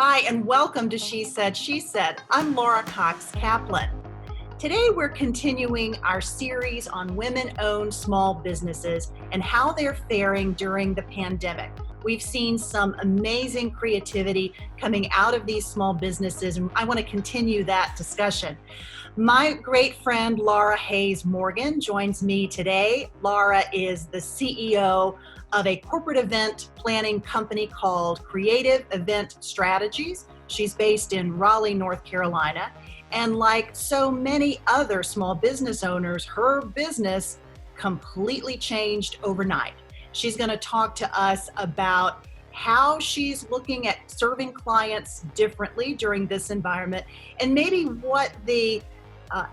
Hi, and welcome to She Said, She Said. I'm Laura Cox Kaplan. Today, we're continuing our series on women-owned small businesses and how they're faring during the pandemic. We've seen some amazing creativity coming out of these small businesses, and I want to continue that discussion. My great friend, Laura Hayes Morgan, joins me today. Laura is the CEO of a corporate event planning company called Creative Event Strategies. She's based in Raleigh, North Carolina. And like so many other small business owners, her business completely changed overnight. She's going to talk to us about how she's looking at serving clients differently during this environment and maybe what the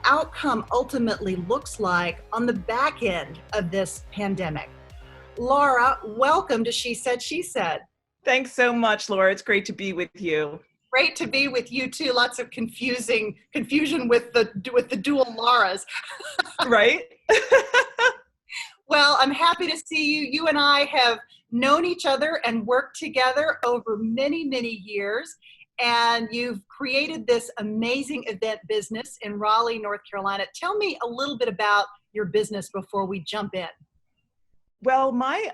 outcome ultimately looks like on the back end of this pandemic. Laura, welcome to She Said, She Said. Thanks so much, Laura. It's great to be with you. Great to be with you too. Lots of confusion with the dual Lauras. Right? Well, I'm happy to see you. You and I have known each other and worked together over many, many years. And you've created this amazing event business in Raleigh, North Carolina. Tell me a little bit about your business before we jump in. Well, my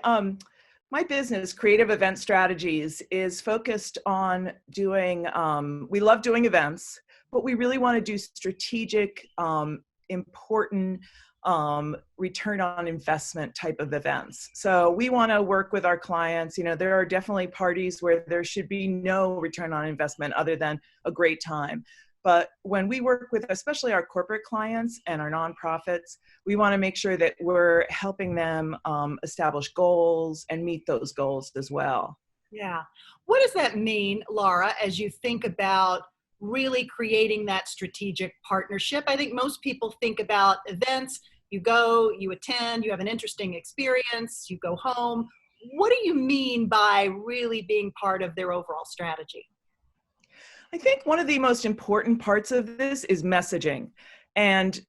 business, Creative Event Strategies, is focused on doing, we love doing events, but we really want to do strategic, important return on investment type of events. So we want to work with our clients. You know, there are definitely parties where there should be no return on investment other than a great time. But when we work with especially our corporate clients and our nonprofits, we want to make sure that we're helping them establish goals and meet those goals as well. Yeah. What does that mean, Laura, as you think about really creating that strategic partnership? I think most people think about events. You go, you attend, you have an interesting experience, you go home. What do you mean by really being part of their overall strategy? I think one of the most important parts of this is messaging and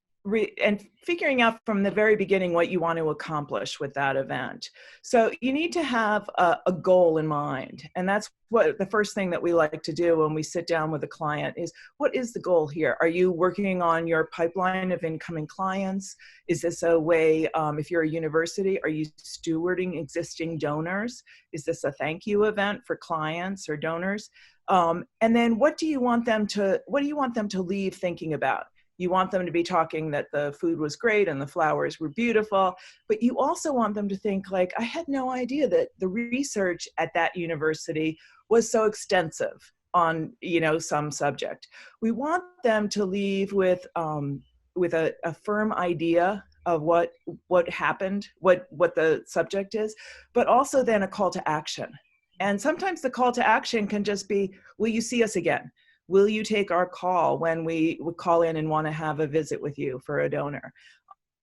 figuring out from the very beginning what you want to accomplish with that event. So you need to have a goal in mind. And that's what the first thing that we like to do when we sit down with a client is, what is the goal here? Are you working on your pipeline of incoming clients? Is this a way, if you're a university, are you stewarding existing donors? Is this a thank you event for clients or donors? And then what do you want them to leave thinking about? You want them to be talking that the food was great and the flowers were beautiful, but you also want them to think like, I had no idea that the research at that university was so extensive on, some subject. We want them to leave with a firm idea of what happened, what the subject is, but also then a call to action. And sometimes the call to action can just be, will you see us again? Will you take our call when we would call in and want to have a visit with you for a donor?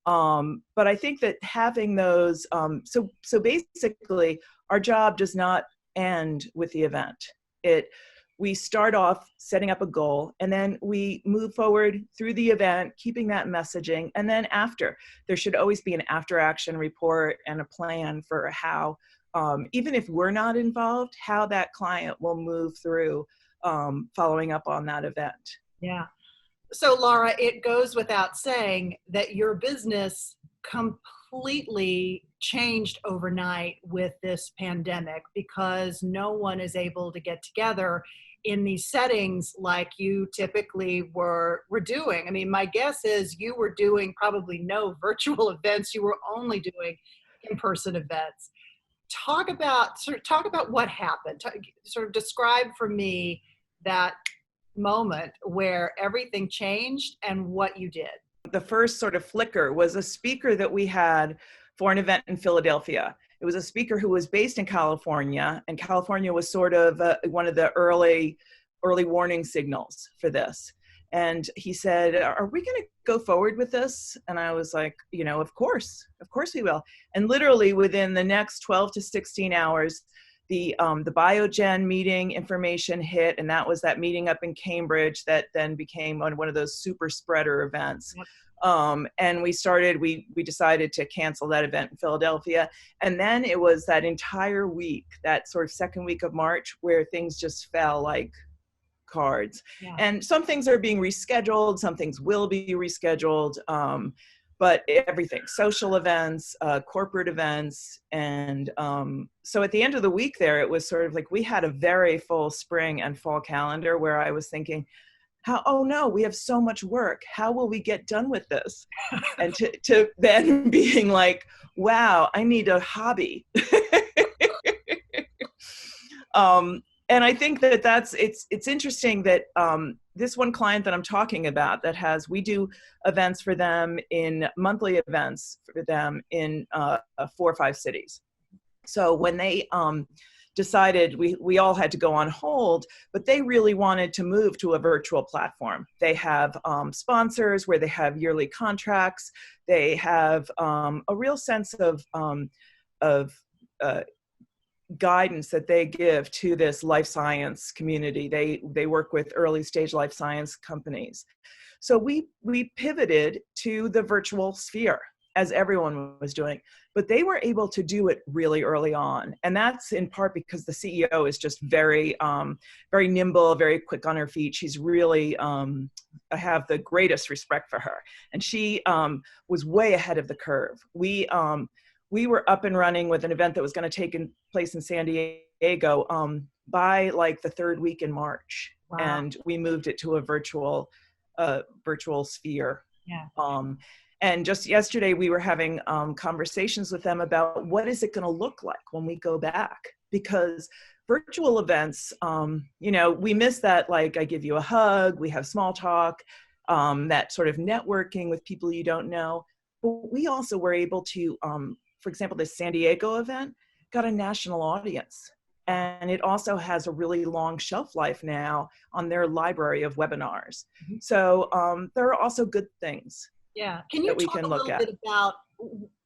But I think that having those, so basically our job does not end with the event. We start off setting up a goal and then we move forward through the event, keeping that messaging. And then after, there should always be an after action report and a plan for how, even if we're not involved, how that client will move through following up on that event. Yeah. So Laura, it goes without saying that your business completely changed overnight with this pandemic because no one is able to get together in these settings like you typically were doing. I mean, my guess is you were doing probably no virtual events. You were only doing in-person events. Talk about what happened. Sort of describe for me that moment where everything changed and what you did. The first sort of flicker was a speaker that we had for an event in Philadelphia. It was a speaker who was based in California, and California was sort of one of the early warning signals for this. And he said, are we going to go forward with this? And I was like, of course we will. And literally within the next 12 to 16 hours, the Biogen meeting information hit, and that was that meeting up in Cambridge that then became one of those super spreader events. Yep. And we decided to cancel that event in Philadelphia. And then it was that entire week, that sort of second week of March, where things just fell like cards. Yeah. And some things are being rescheduled, some things will be rescheduled, but everything, social events, corporate events. And so at the end of the week there, it was sort of like we had a very full spring and fall calendar where I was thinking, oh no, we have so much work. How will we get done with this? And to then being like, wow, I need a hobby. And I think it's interesting that this one client that I'm talking about we do events for them monthly events for them in 4 or 5 cities. So when they decided we all had to go on hold, but they really wanted to move to a virtual platform. They have sponsors where they have yearly contracts. They have a real sense of guidance that they give to this life science community. They work with early stage life science companies. So we pivoted to the virtual sphere as everyone was doing, but they were able to do it really early on. And that's in part because the CEO is just very, very nimble, very quick on her feet. She's really, I have the greatest respect for her. And she was way ahead of the curve. We were up and running with an event that was going to take place in San Diego by like the 3rd week in March. Wow. And we moved it to a virtual sphere. Yeah. And just yesterday, we were having conversations with them about what is it going to look like when we go back? Because virtual events, we miss that, like I give you a hug, we have small talk, that sort of networking with people you don't know. But we also were able to, for example, this San Diego event got a national audience. And it also has a really long shelf life now on their library of webinars. Mm-hmm. So there are also good things. Yeah. Can you talk a little bit about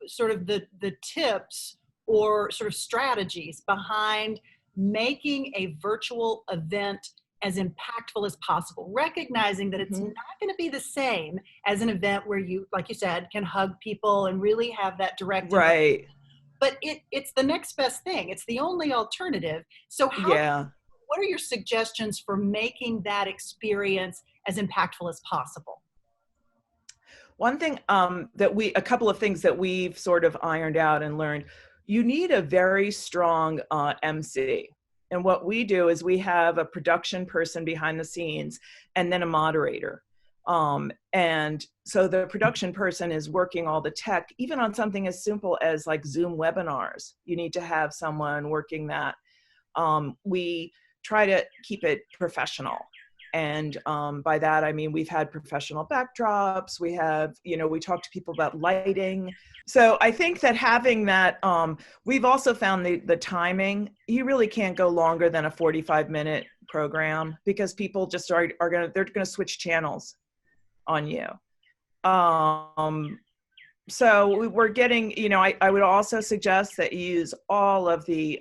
sort of the tips or sort of strategies behind making a virtual event as impactful as possible, recognizing that it's not going to be the same as an event where you, like you said, can hug people and really have that direct right. But it's the next best thing. It's the only alternative. So what are your suggestions for making that experience as impactful as possible? One thing a couple of things that we've sort of ironed out and learned, you need a very strong MC. And what we do is we have a production person behind the scenes and then a moderator. And so the production person is working all the tech, even on something as simple as like Zoom webinars. You need to have someone working that. We try to keep it professional. And by that, I mean, we've had professional backdrops. We have, we talk to people about lighting. So I think that having that, we've also found the timing, you really can't go longer than a 45-minute program because people just they're going to switch channels on you. So we're getting, I would also suggest that you use all of the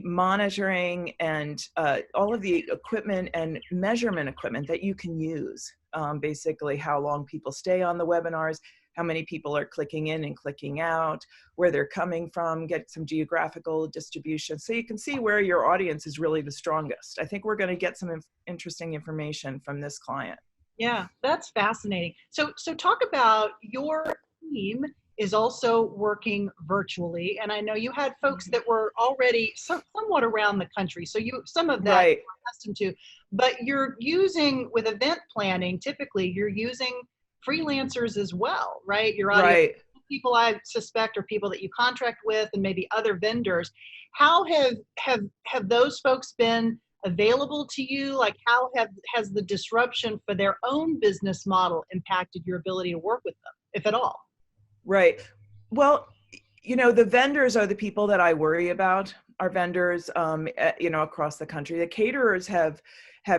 monitoring and all of the equipment and measurement equipment that you can use. Basically how long people stay on the webinars, how many people are clicking in and clicking out, where they're coming from, get some geographical distribution so you can see where your audience is really the strongest. I think we're going to get some interesting information from this client. Yeah, that's fascinating. So talk about your team is also working virtually. And I know you had folks that were already somewhat around the country. So some of that you're accustomed to, but you're using with event planning, typically you're using freelancers as well, right? Your audience, people I suspect are people that you contract with and maybe other vendors. How have those folks been available to you? Like how has the disruption for their own business model impacted your ability to work with them, if at all? Right. Well, the vendors are the people that I worry about. Our vendors, across the country. The caterers have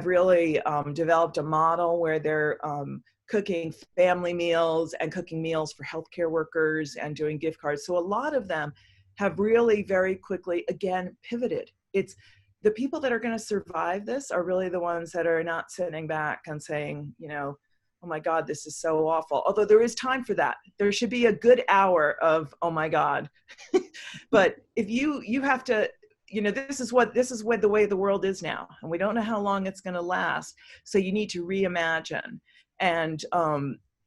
really developed a model where they're cooking family meals and cooking meals for healthcare workers and doing gift cards. So a lot of them have really very quickly, again, pivoted. It's the people that are going to survive this are really the ones that are not sitting back and saying, oh my God, this is so awful. Although there is time for that. There should be a good hour of, oh my God. But if you have to this is what the way the world is now, and we don't know how long it's going to last. So you need to reimagine. And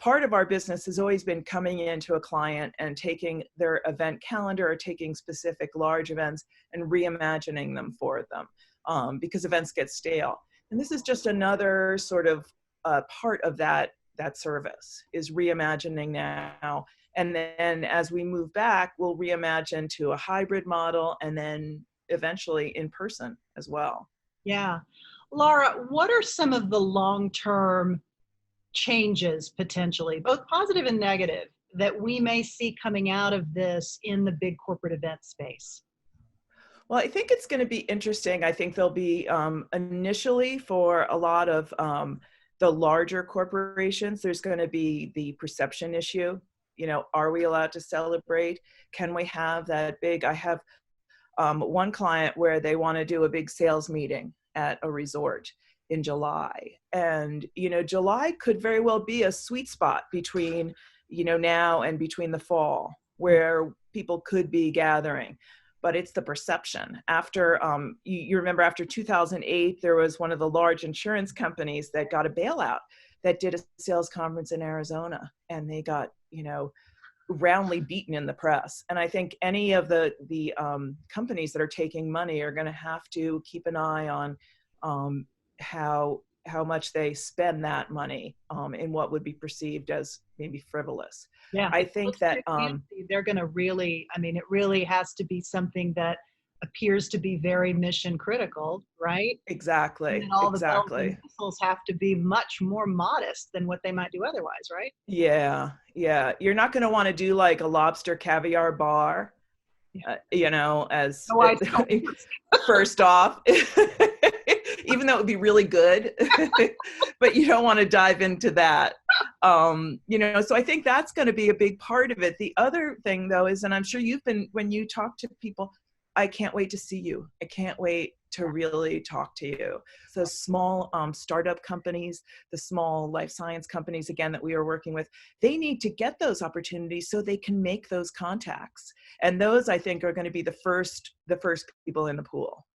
part of our business has always been coming into a client and taking their event calendar or taking specific large events and reimagining them for them, because events get stale. And this is just another sort of part of that service, is reimagining now. And then as we move back, we'll reimagine to a hybrid model, and then eventually in person as well. Yeah. Laura, what are some of the long-term changes, potentially, both positive and negative, that we may see coming out of this in the big corporate event space? Well, I think it's going to be interesting. I think there'll be initially, for a lot of the larger corporations, there's going to be the perception issue. Are we allowed to celebrate? Can we have that big? I have one client where they want to do a big sales meeting at a resort in July. And, July could very well be a sweet spot between, now and between the fall, where people could be gathering. But it's the perception. After, you remember after 2008, there was one of the large insurance companies that got a bailout that did a sales conference in Arizona, and they got, roundly beaten in the press. And I think any of the companies that are taking money are going to have to keep an eye on how much they spend that money in what would be perceived as maybe frivolous. Yeah, I think that they're going to really, it really has to be something that appears to be very mission critical, right? Exactly. And all the bells and Exactly. whistles have to be much more modest than what they might do otherwise, right? Yeah. Yeah. You're not going to want to do like a lobster caviar bar, as No, first off, even though it would be really good, but you don't want to dive into that. So I think that's going to be a big part of it. The other thing though is, and I'm sure when you talk to people, I can't wait to see you. I can't wait to really talk to you. So small startup companies, the small life science companies, again, that we are working with, they need to get those opportunities so they can make those contacts. And those, I think, are going to be the first people in the pool,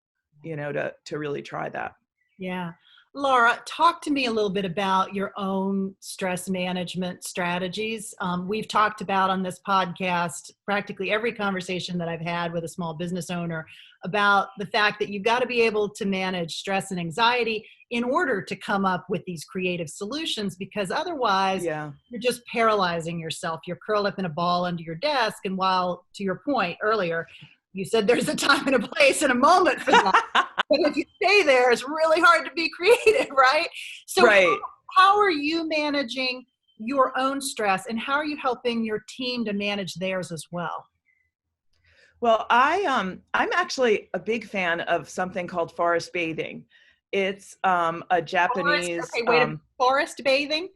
to really try that. Yeah. Laura, talk to me a little bit about your own stress management strategies. We've talked about on this podcast, practically every conversation that I've had with a small business owner, about the fact that you've got to be able to manage stress and anxiety in order to come up with these creative solutions, because otherwise you're just paralyzing yourself. You're curled up in a ball under your desk. And while, to your point earlier, you said there's a time and a place and a moment for that. But if you stay there, it's really hard to be creative, right? So right. How are you managing your own stress, and how are you helping your team to manage theirs as well? Well, I'm actually a big fan of something called forest bathing. It's a Japanese forest bathing?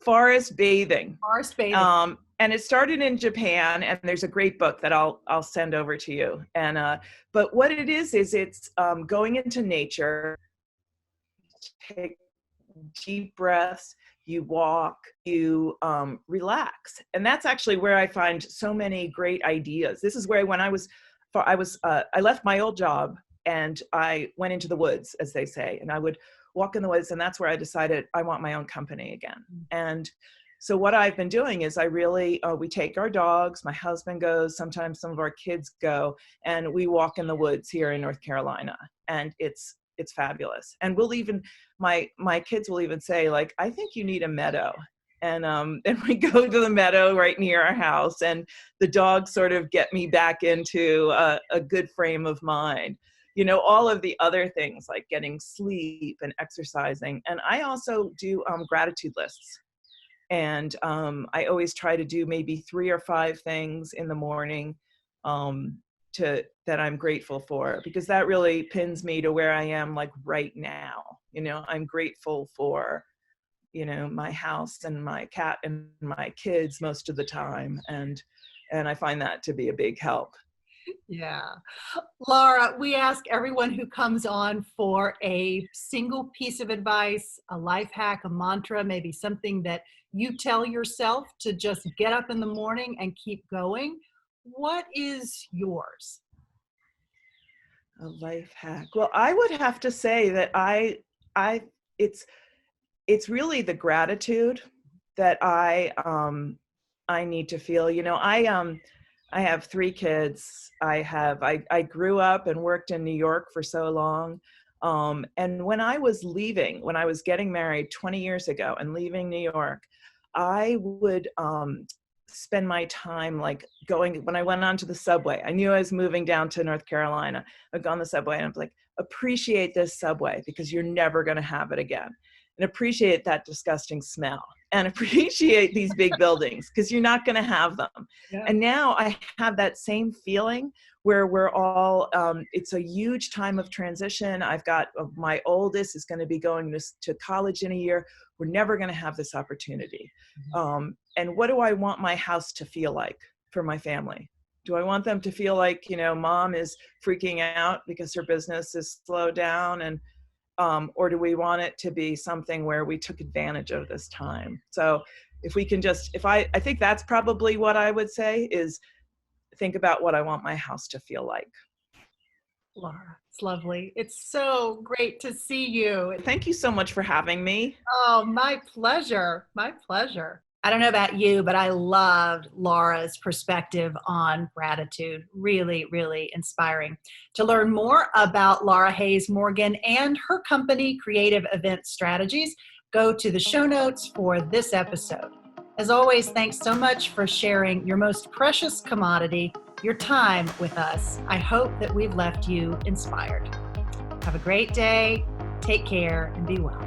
Forest bathing. Forest bathing. And it started in Japan, and there's a great book that I'll send over to you. And but what it is it's going into nature, take deep breaths, you walk, you relax, and that's actually where I find so many great ideas. This is where, when I left my old job and I went into the woods, as they say, and I would walk in the woods, and that's where I decided I want my own company again. And so what I've been doing is we take our dogs, my husband goes, sometimes some of our kids go, and we walk in the woods here in North Carolina, and it's fabulous. And my kids will even say, like, I think you need a meadow. And we go to the meadow right near our house, and the dogs sort of get me back into a good frame of mind. All of the other things like getting sleep and exercising. And I also do gratitude lists. And I always try to do maybe 3 or 5 things in the morning that I'm grateful for, because that really pins me to where I am, like right now. I'm grateful for, my house and my cat and my kids most of the time. And I find that to be a big help. Yeah. Laura, we ask everyone who comes on for a single piece of advice, a life hack, a mantra, maybe something that you tell yourself to just get up in the morning and keep going. What is yours? A life hack. Well, I would have to say that I, it's really the gratitude that I need to feel. I have 3 kids. I grew up and worked in New York for so long. And when I was getting married 20 years ago and leaving New York, I would spend my time like when I went onto the subway. I knew I was moving down to North Carolina. I'd go on the subway and I'm like, appreciate this subway because you're never going to have it again. And appreciate that disgusting smell and appreciate these big buildings because you're not going to have them. Yeah. And now I have that same feeling where we're all, it's a huge time of transition. I've got, my oldest is going to be going to college in a year. We're never going to have this opportunity. And what do I want my house to feel like for my family? Do I want them to feel like, mom is freaking out because her business is slowed down, and or do we want it to be something where we took advantage of this time? So if we can I think that's probably what I would say is think about what I want my house to feel like. Laura, it's lovely. It's so great to see you. Thank you so much for having me. Oh, my pleasure. My pleasure. I don't know about you, but I loved Laura's perspective on gratitude. Really, really inspiring. To learn more about Laura Hayes Morgan and her company, Creative Event Strategies, go to the show notes for this episode. As always, thanks so much for sharing your most precious commodity, your time, with us. I hope that we've left you inspired. Have a great day. Take care and be well.